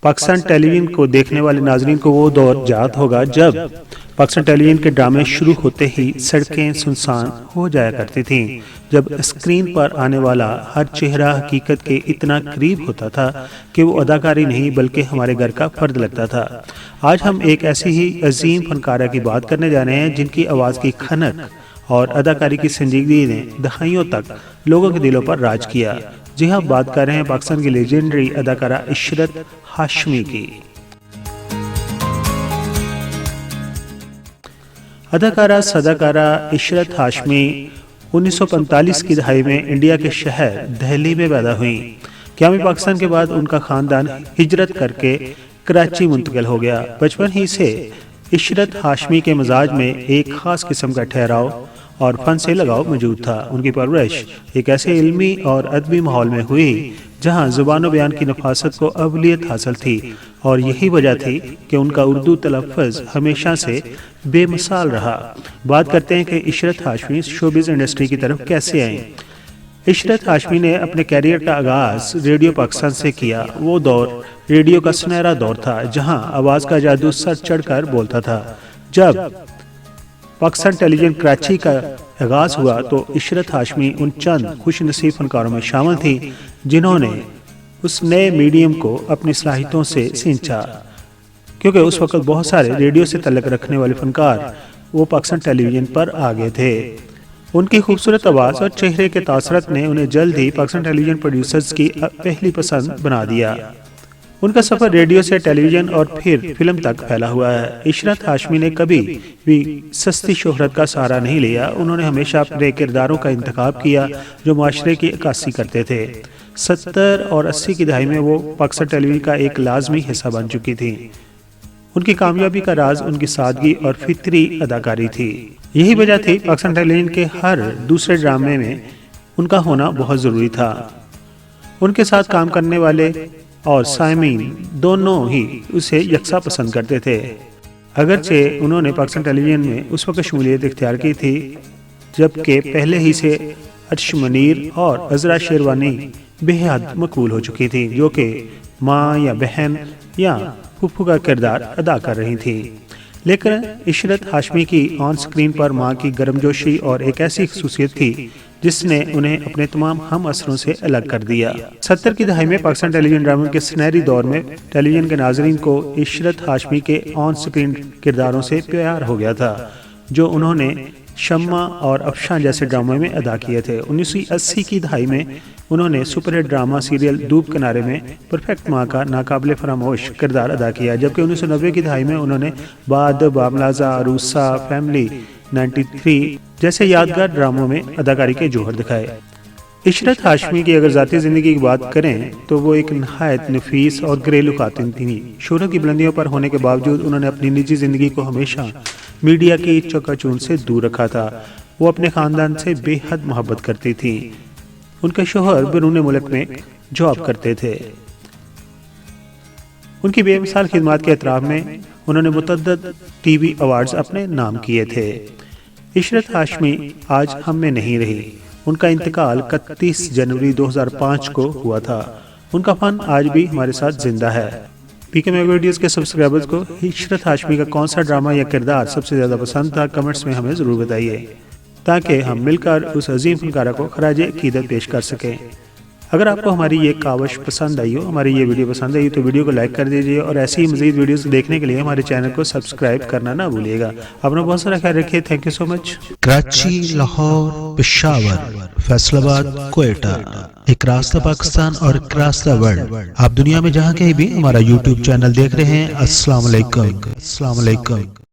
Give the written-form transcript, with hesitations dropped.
پاکستان ٹیلی vision کو دیکھنے والے ناظرین کو وہ دور یاد ہوگا جب پاکستان ٹیلی ویژن کے ڈرامے شروع ہوتے ہی سڑکیں سنسان ہو جایا کرتی تھیں، جب اسکرین پر آنے والا ہر چہرہ حقیقت کے اتنا قریب ہوتا تھا کہ وہ اداکاری نہیں بلکہ ہمارے گھر کا فرد لگتا تھا۔ آج ہم ایک ایسی ہی عظیم فنکارہ کی بات کرنے جا رہے ہیں جن کی آواز کی کھنک اور اداکاری کی سنجیدگی نے دہائیوں تک لوگوں کے دلوں پر راج کیا۔ جی ہاں، بات کر رہے ہیں پاکستان کی لیجنڈری اداکارہ عشرت ہاشمی کی۔ اداکارہ صداکارہ عشرت ہاشمی 1945 کی دہائی میں انڈیا کے شہر دہلی میں پیدا ہوئیں۔ قیام پاکستان کے بعد ان کا خاندان ہجرت کر کے کراچی منتقل ہو گیا۔ بچپن ہی سے عشرت ہاشمی کے مزاج میں ایک خاص قسم کا ٹھہراؤ اور فن سے لگاؤ موجود تھا۔ ان کی پرورش ایک ایسے علمی اور ادبی ماحول میں ہوئی جہاں زبان و بیان کی نفاست کو اولویت حاصل تھی، اور یہی وجہ تھی کہ ان کا اردو تلفظ ہمیشہ سے بے مثال رہا۔ بات کرتے ہیں کہ عشرت ہاشمی شوبز انڈسٹری کی طرف کیسے آئیں۔ عشرت ہاشمی نے اپنے کیریئر کا آغاز ریڈیو پاکستان سے کیا۔ وہ دور ریڈیو کا سنہرا دور تھا جہاں آواز کا جادو سر چڑھ کر بولتا تھا۔ جب پاکستان ٹیلی ویژن کراچی کا آغاز ہوا تو عشرت ہاشمی ان چند خوش نصیب فنکاروں میں شامل تھی جنہوں نے اس نئے میڈیم کو اپنی صلاحیتوں سے سینچا، کیونکہ اس وقت بہت سارے ریڈیو سے تعلق رکھنے والے فنکار وہ پاکستان ٹیلی ویژن پر آگے تھے۔ ان کی خوبصورت آواز اور چہرے کے تاثرات نے انہیں جلد ہی پاکستان ٹیلی ویژن پروڈیوسرز کی پہلی پسند بنا دیا۔ ان کا سفر ریڈیو سے ٹیلی ویژن اور پھر فلم تک پھیلا ہوا ہے۔ عشرت ہاشمی نے کبھی بھی سستی شہرت کا سہارا نہیں لیا۔ انہوں نے ہمیشہ اپنے کرداروں کا انتخاب کیا جو معاشرے کی عکاسی کرتے تھے۔ 70 اور 80 کی دہائی میں وہ پاکستان ٹیلی ویژن کا ایک لازمی حصہ بن چکی تھی۔ ان کی کامیابی کا راز ان کی سادگی اور فطری اداکاری تھی۔ یہی وجہ تھی پاکستان ٹیلی ویژن کے ہر دوسرے ڈرامے میں ان کا ہونا بہت ضروری تھا۔ ان کے ساتھ کام کرنے والے اور سامعین دونوں ہی اسے یکساں پسند کرتے تھے، اگرچہ انہوں نے پاکستان ٹیلی ویژن میں اس وقت شمولیت اختیار کی تھی جبکہ پہلے ہی سے ارش منیر اور عذرا شیروانی بے حد مقبول ہو چکی تھی، جو کہ ماں یا بہن یا پھپھو کا کردار ادا کر رہی تھی۔ لیکن عشرت ہاشمی کی آن سکرین پر ماں کی گرمجوشی اور ایک ایسی خصوصیت تھی جس نے انہیں اپنے تمام ہم اثروں سے الگ کر دیا۔ 70 کی دہائی میں پاکستان ٹیلی ویژن ڈراموں کے سنہری دور میں ٹیلی ویژن کے ناظرین کو عشرت ہاشمی کے آن سکرین کرداروں سے پیار ہو گیا تھا جو انہوں نے شمع اور افشاں جیسے ڈراموں میں ادا کیے تھے۔ 1980 کی دہائی میں انہوں نے سپر ہٹ ڈرامہ سیریل دھوپ کنارے میں پرفیکٹ ماں کا ناقابل فراموش کردار ادا کیا، جبکہ 1990 کی دہائی میں انہوں نے باد باملازہ، عروسہ، فیملی 93 جیسے یادگار ڈراموں میں اداکاری کے جوہر دکھائے۔ عشرت ہاشمی کی اگر ذاتی زندگی کی بات کریں تو وہ ایک نہایت نفیس اور گھریلو خاتون تھیں۔ شہرت کی بلندیوں پر ہونے کے باوجود انہوں نے اپنی نجی زندگی کو ہمیشہ میڈیا کی چکا چون سے دور رکھا تھا۔ وہ اپنے خاندان سے بے حد محبت کرتی تھیں۔ ان کے شوہر بیرون ملک میں جاب کرتے تھے۔ ان کی بے مثال خدمات کے اعتراف میں انہوں نے متعدد ٹی وی ایوارڈز اپنے نام کیے تھے۔ عشرت ہاشمی آج ہم میں نہیں رہی۔ ان کا انتقال 31 جنوری 2005 کو ہوا تھا۔ ان کا فن آج بھی ہمارے ساتھ زندہ ہے۔ پی کے میگا ویڈیوز کے سبسکرائبرز کو عشرت ہاشمی کا کون سا ڈرامہ یا کردار سب سے زیادہ پسند تھا، کمنٹس میں ہمیں ضرور بتائیے تاکہ ہم مل کر اس عظیم فنکارہ کو خراج عقیدت پیش کر سکیں۔ اگر آپ کو ہماری یہ کاوش پسند آئی ہو، ہماری یہ ویڈیو پسند آئی تو ویڈیو کو لائک کر دیجئے، اور ایسی مزید ویڈیوز دیکھنے کے لیے ہمارے چینل کو سبسکرائب کرنا نہ بھولیے گا۔ اپنا بہت سارا خیال رکھیے۔ تھینک یو سو مچ۔ کراچی، لاہور، پشاور، فیصل آباد، کوئٹہ، ایک راستہ پاکستان اور ایک راستہ ورلڈ۔ آپ دنیا میں جہاں کہیں بھی ہمارا یوٹیوب چینل دیکھ رہے ہیں، السلام علیکم۔